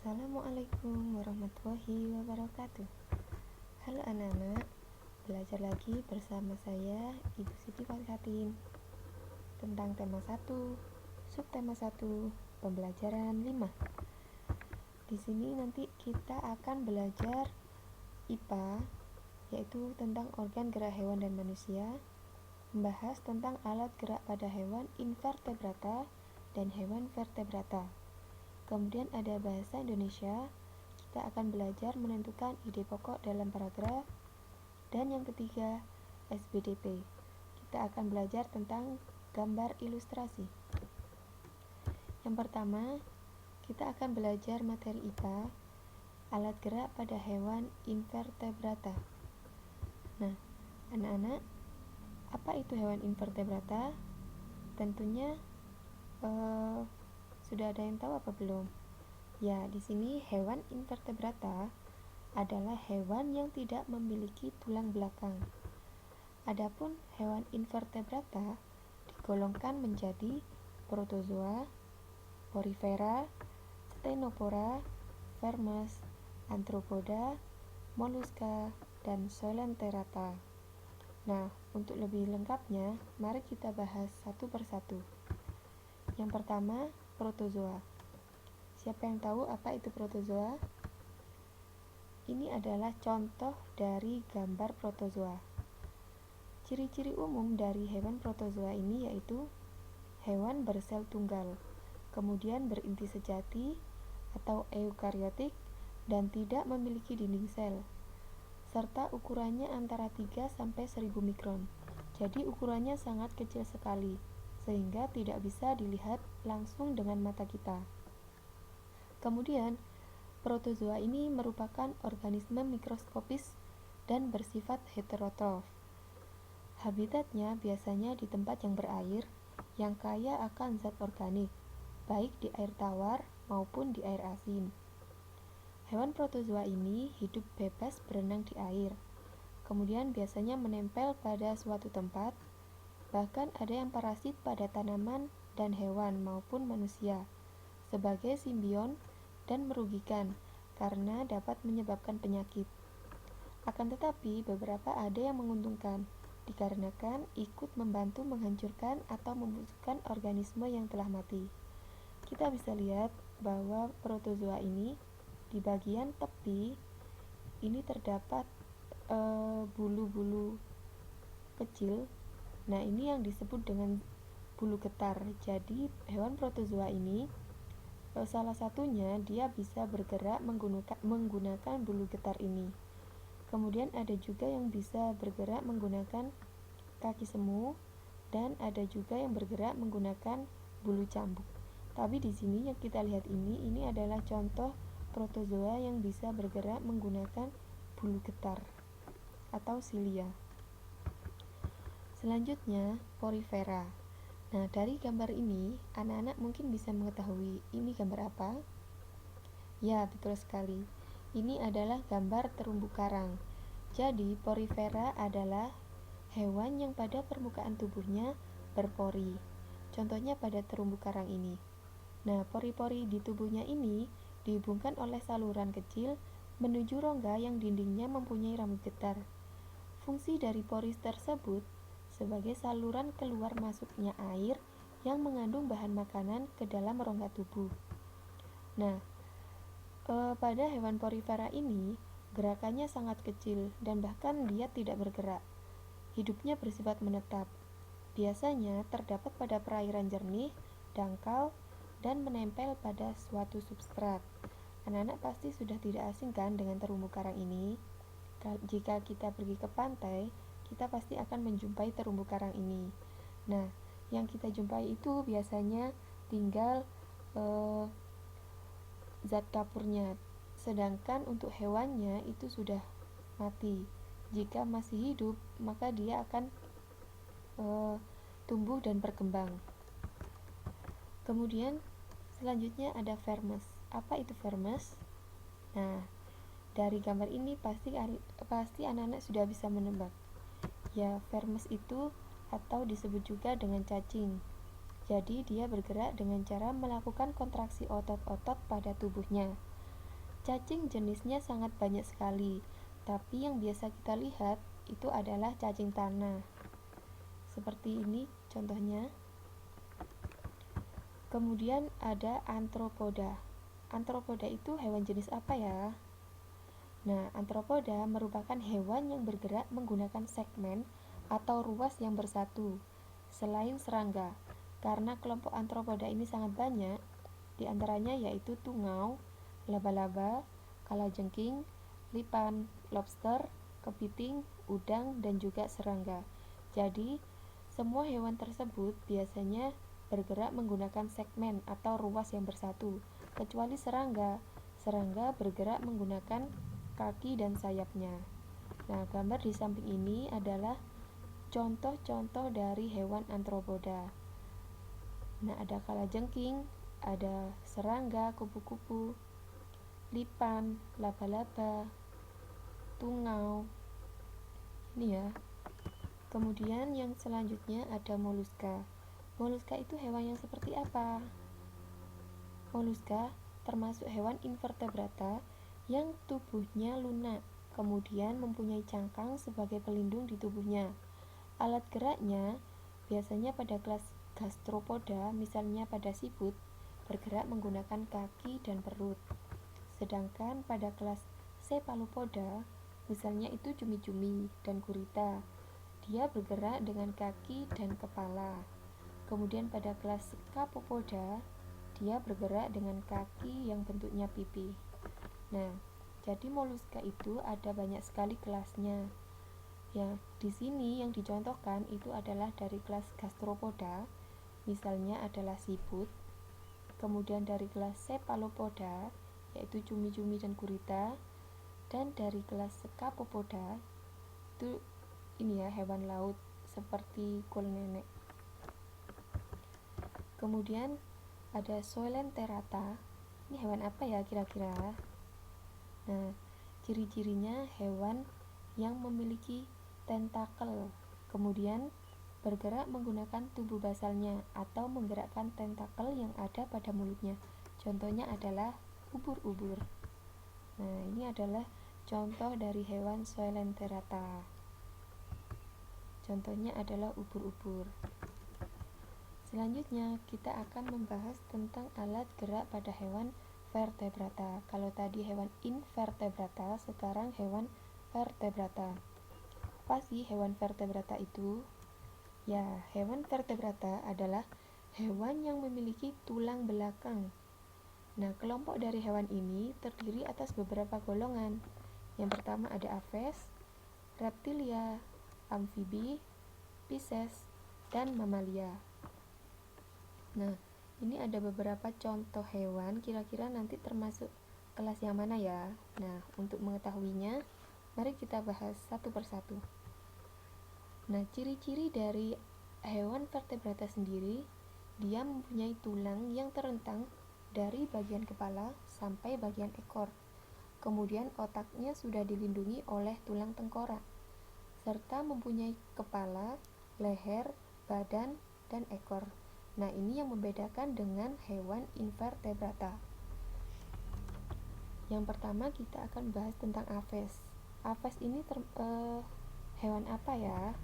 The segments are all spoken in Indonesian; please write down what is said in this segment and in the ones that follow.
Assalamualaikum warahmatullahi wabarakatuh. Halo anak-anak, belajar lagi bersama saya Ibu Siti Falkatin tentang tema 1, subtema 1, pembelajaran 5. Di sini nanti kita akan belajar IPA, yaitu tentang organ gerak hewan dan manusia, membahas tentang alat gerak pada hewan invertebrata dan hewan vertebrata. Kemudian ada bahasa Indonesia, kita akan belajar menentukan ide pokok dalam paragraf. Dan yang ketiga, SBDP. Kita akan belajar tentang gambar ilustrasi. Yang pertama, kita akan belajar materi IPA, alat gerak pada hewan invertebrata. Nah, anak-anak, apa itu hewan invertebrata? Tentunya sudah ada yang tahu apa belum? Ya, di sini hewan invertebrata adalah hewan yang tidak memiliki tulang belakang. Adapun hewan invertebrata digolongkan menjadi protozoa, porifera, ctenophora, vermes, arthropoda, molluska, dan coelenterata. Nah, untuk lebih lengkapnya, mari kita bahas satu persatu. Yang pertama, protozoa. Siapa yang tahu apa itu protozoa? Ini adalah contoh dari gambar protozoa. Ciri-ciri umum dari hewan protozoa ini yaitu hewan bersel tunggal, kemudian berinti sejati atau eukariotik dan tidak memiliki dinding sel, serta ukurannya antara 3 sampai 1000 mikron. Jadi ukurannya sangat kecil sekali, sehingga tidak bisa dilihat langsung dengan mata kita. Kemudian, protozoa ini merupakan organisme mikroskopis dan bersifat heterotrof. Habitatnya biasanya di tempat yang berair, yang kaya akan zat organik, baik di air tawar maupun di air asin. Hewan protozoa ini hidup bebas berenang di air, kemudian biasanya menempel pada suatu tempat. Bahkan ada yang parasit pada tanaman dan hewan maupun manusia sebagai simbion dan merugikan karena dapat menyebabkan penyakit. Akan tetapi beberapa ada yang menguntungkan dikarenakan ikut membantu menghancurkan atau membusukkan organisme yang telah mati. Kita bisa lihat bahwa protozoa ini di bagian tepi ini terdapat bulu-bulu kecil. Nah, ini yang disebut dengan bulu getar. Jadi, hewan protozoa ini salah satunya dia bisa bergerak menggunakan bulu getar ini. Kemudian ada juga yang bisa bergerak menggunakan kaki semu dan ada juga yang bergerak menggunakan bulu cambuk. Tapi di sini yang kita lihat ini adalah contoh protozoa yang bisa bergerak menggunakan bulu getar atau silia. Selanjutnya, porifera. Nah, dari gambar ini, anak-anak mungkin bisa mengetahui ini gambar apa? Ya, betul sekali. Ini adalah gambar terumbu karang. Jadi, porifera adalah hewan yang pada permukaan tubuhnya berpori. Contohnya pada terumbu karang ini. Nah, pori-pori di tubuhnya ini dihubungkan oleh saluran kecil menuju rongga yang dindingnya mempunyai rambut getar. Fungsi dari pori tersebut sebagai saluran keluar masuknya air yang mengandung bahan makanan ke dalam rongga tubuh. Nah, pada hewan porifera ini gerakannya sangat kecil dan bahkan dia tidak bergerak. Hidupnya bersifat menetap. Biasanya terdapat pada perairan jernih, dangkal, dan menempel pada suatu substrat. Anak-anak pasti sudah tidak asing kan dengan terumbu karang ini. Jika kita pergi ke pantai, kita pasti akan menjumpai terumbu karang ini. Nah, yang kita jumpai itu biasanya tinggal zat dapurnya, sedangkan untuk hewannya itu sudah mati. Jika masih hidup, maka dia akan tumbuh dan berkembang. Kemudian selanjutnya ada vermes. Apa itu vermes? Nah, dari gambar ini pasti anak-anak sudah bisa menebak. Ya, vermes itu atau disebut juga dengan cacing. Jadi dia bergerak dengan cara melakukan kontraksi otot-otot pada tubuhnya. Cacing jenisnya sangat banyak sekali, tapi yang biasa kita lihat itu adalah cacing tanah. Seperti ini contohnya. Kemudian ada antropoda. Antropoda itu hewan jenis apa ya? Nah, antropoda merupakan hewan yang bergerak menggunakan segmen atau ruas yang bersatu. Selain serangga, karena kelompok antropoda ini sangat banyak, di antaranya yaitu tungau, laba-laba, kalajengking, lipan, lobster, kepiting, udang, dan juga serangga. Jadi, semua hewan tersebut biasanya bergerak menggunakan segmen atau ruas yang bersatu, kecuali serangga. Serangga bergerak menggunakan kaki dan sayapnya. Nah, gambar di samping ini adalah contoh-contoh dari hewan antropoda. Nah, ada kalajengking, ada serangga, kupu-kupu, lipan, laba-laba, tungau. Ini ya. Kemudian yang selanjutnya ada moluska. Moluska itu hewan yang seperti apa? Moluska termasuk hewan invertebrata yang tubuhnya lunak, kemudian mempunyai cangkang sebagai pelindung di tubuhnya. Alat geraknya biasanya pada kelas gastropoda, misalnya pada siput, bergerak menggunakan kaki dan perut. Sedangkan pada kelas cephalopoda, misalnya itu cumi-cumi dan gurita, dia bergerak dengan kaki dan kepala. Kemudian pada kelas scapopoda, dia bergerak dengan kaki yang bentuknya pipi. Nah, jadi moluska itu ada banyak sekali kelasnya. Ya, di sini yang dicontohkan itu adalah dari kelas gastropoda, misalnya adalah siput. Kemudian dari kelas cephalopoda, yaitu cumi-cumi dan gurita, dan dari kelas scapopoda itu ini ya, hewan laut seperti kul nenek. Kemudian ada Coelenterata. Ini hewan apa ya kira-kira? Nah, ciri-cirinya hewan yang memiliki tentakel, kemudian bergerak menggunakan tubuh basalnya atau menggerakkan tentakel yang ada pada mulutnya. Contohnya adalah ubur-ubur. Nah, ini adalah contoh dari hewan Coelenterata. Contohnya adalah ubur-ubur. Selanjutnya, kita akan membahas tentang alat gerak pada hewan vertebrata. Kalau tadi hewan invertebrata, sekarang hewan vertebrata. Apa sih hewan vertebrata itu? Ya, hewan vertebrata adalah hewan yang memiliki tulang belakang. Nah, kelompok dari hewan ini terdiri atas beberapa golongan. Yang pertama ada aves, reptilia, amfibi, pisces, dan mamalia. Nah, ini ada beberapa contoh hewan, kira-kira nanti termasuk kelas yang mana ya? Nah, untuk mengetahuinya, mari kita bahas satu persatu. Nah, ciri-ciri dari hewan vertebrata sendiri, dia mempunyai tulang yang terentang dari bagian kepala sampai bagian ekor. Kemudian otaknya sudah dilindungi oleh tulang tengkorak, serta mempunyai kepala, leher, badan, dan ekor. Nah, ini yang membedakan dengan hewan invertebrata. Yang pertama kita akan bahas tentang aves. Aves ini hewan apa ya?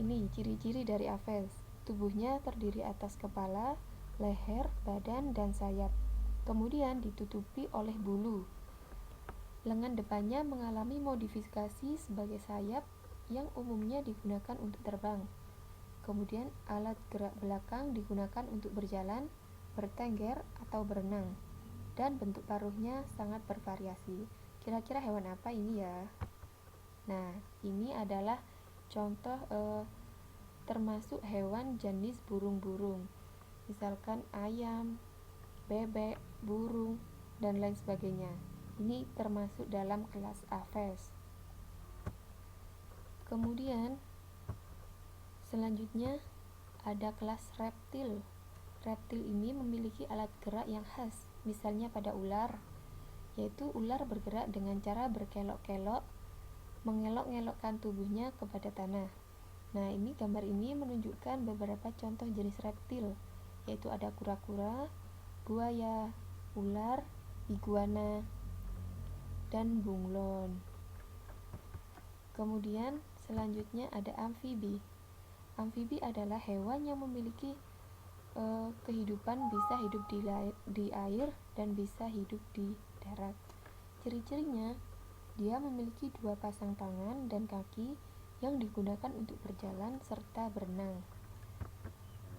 Ini ciri-ciri dari aves. Tubuhnya terdiri atas kepala, leher, badan, dan sayap. Kemudian ditutupi oleh bulu. Lengan depannya mengalami modifikasi sebagai sayap yang umumnya digunakan untuk terbang. Kemudian alat gerak belakang digunakan untuk berjalan, bertengger, atau berenang. Dan bentuk paruhnya sangat bervariasi. Kira-kira hewan apa ini ya? Nah, ini adalah contoh termasuk hewan jenis burung-burung. Misalkan ayam, bebek, burung, dan lain sebagainya. Ini termasuk dalam kelas aves. Kemudian selanjutnya ada kelas reptil. Reptil ini memiliki alat gerak yang khas, misalnya pada ular, yaitu ular bergerak dengan cara berkelok-kelok, mengelok-ngelokkan tubuhnya kepada tanah. Nah, ini gambar ini menunjukkan beberapa contoh jenis reptil, yaitu ada kura-kura, buaya, ular, iguana, dan bunglon. Kemudian selanjutnya ada amfibi. Amfibi adalah hewan yang memiliki kehidupan, bisa hidup di air dan bisa hidup di darat. Ciri-cirinya, dia memiliki 2 pasang tangan dan kaki yang digunakan untuk berjalan serta berenang.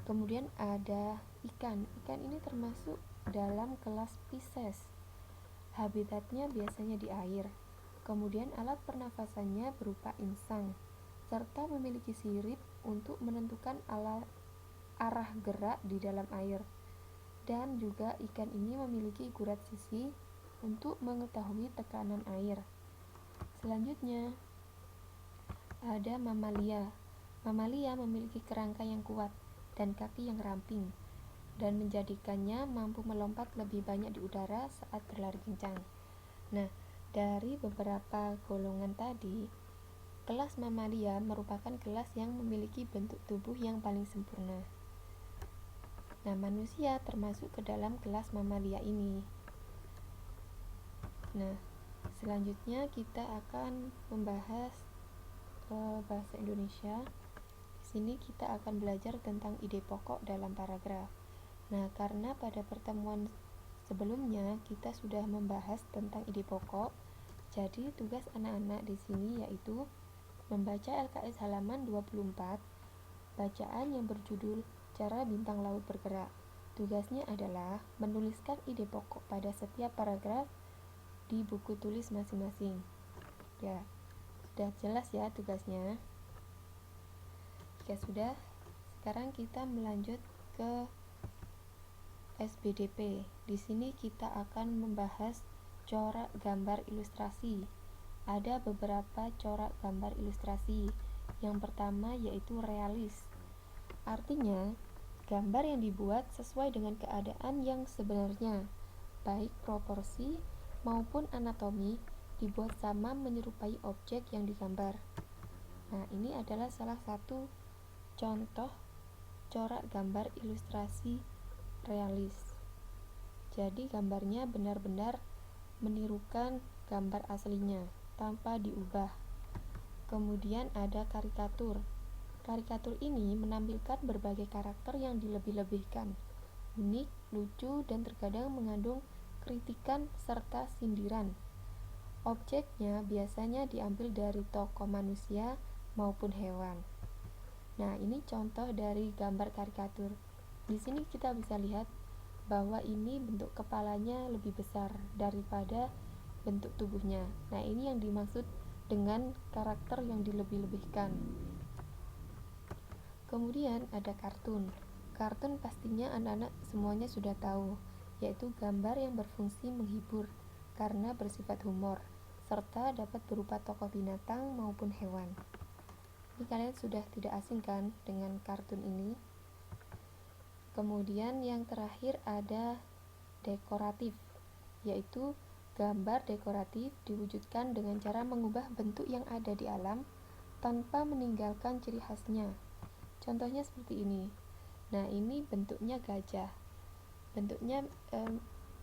Kemudian ada ikan. Ikan ini termasuk dalam kelas Pisces. Habitatnya biasanya di air. Kemudian alat pernafasannya berupa insang, serta memiliki sirip untuk menentukan arah gerak di dalam air. Dan juga ikan ini memiliki gurat sisi untuk mengetahui tekanan air. Selanjutnya ada mamalia. Mamalia memiliki kerangka yang kuat dan kaki yang ramping, dan menjadikannya mampu melompat lebih banyak di udara saat berlari kencang. Nah, dari beberapa golongan tadi, kelas mamalia merupakan kelas yang memiliki bentuk tubuh yang paling sempurna. Nah, manusia termasuk ke dalam kelas mamalia ini. Nah, selanjutnya kita akan membahas bahasa Indonesia. Di sini kita akan belajar tentang ide pokok dalam paragraf. Nah, karena pada pertemuan sebelumnya kita sudah membahas tentang ide pokok, jadi tugas anak-anak di sini yaitu membaca LKS halaman 24, bacaan yang berjudul Cara Bintang Laut Bergerak. Tugasnya adalah menuliskan ide pokok pada setiap paragraf di buku tulis masing-masing. Ya, sudah jelas ya tugasnya. Jika sudah, sekarang kita melanjut ke SBDP. Di sini kita akan membahas corak gambar ilustrasi. Ada beberapa corak gambar ilustrasi. Yang pertama yaitu realis. Artinya, gambar yang dibuat sesuai dengan keadaan yang sebenarnya, baik proporsi maupun anatomi, dibuat sama menyerupai objek yang digambar. Nah, ini adalah salah satu contoh corak gambar ilustrasi realis. Jadi gambarnya benar-benar menirukan gambar aslinya tanpa diubah. Kemudian ada karikatur. Karikatur ini menampilkan berbagai karakter yang dilebih-lebihkan, unik, lucu, dan terkadang mengandung kritikan serta sindiran. Objeknya biasanya diambil dari tokoh manusia maupun hewan. Nah, ini contoh dari gambar karikatur. Di sini kita bisa lihat bahwa ini bentuk kepalanya lebih besar daripada bentuk tubuhnya. Nah, ini yang dimaksud dengan karakter yang dilebih-lebihkan. Kemudian ada kartun. Kartun pastinya anak-anak semuanya sudah tahu, yaitu gambar yang berfungsi menghibur karena bersifat humor, serta dapat berupa tokoh binatang maupun hewan. Ini kalian sudah tidak asing kan dengan kartun ini? Kemudian yang terakhir ada dekoratif, yaitu gambar dekoratif diwujudkan dengan cara mengubah bentuk yang ada di alam tanpa meninggalkan ciri khasnya. Contohnya seperti ini. Nah, ini bentuknya gajah. Bentuknya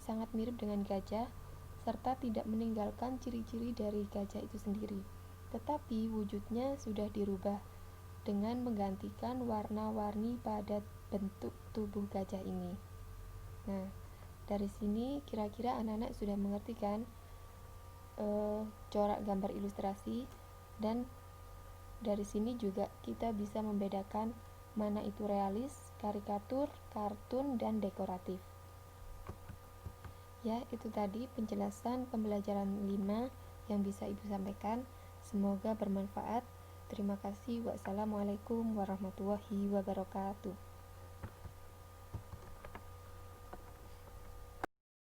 sangat mirip dengan gajah serta tidak meninggalkan ciri-ciri dari gajah itu sendiri. Tetapi wujudnya sudah dirubah dengan menggantikan warna-warni pada bentuk tubuh gajah ini. Nah, dari sini kira-kira anak-anak sudah mengerti kan corak gambar ilustrasi, dan dari sini juga kita bisa membedakan mana itu realis, karikatur, kartun, dan dekoratif. Ya, itu tadi penjelasan pembelajaran 5 yang bisa Ibu sampaikan. Semoga bermanfaat. Terima kasih. Wassalamualaikum warahmatullahi wabarakatuh.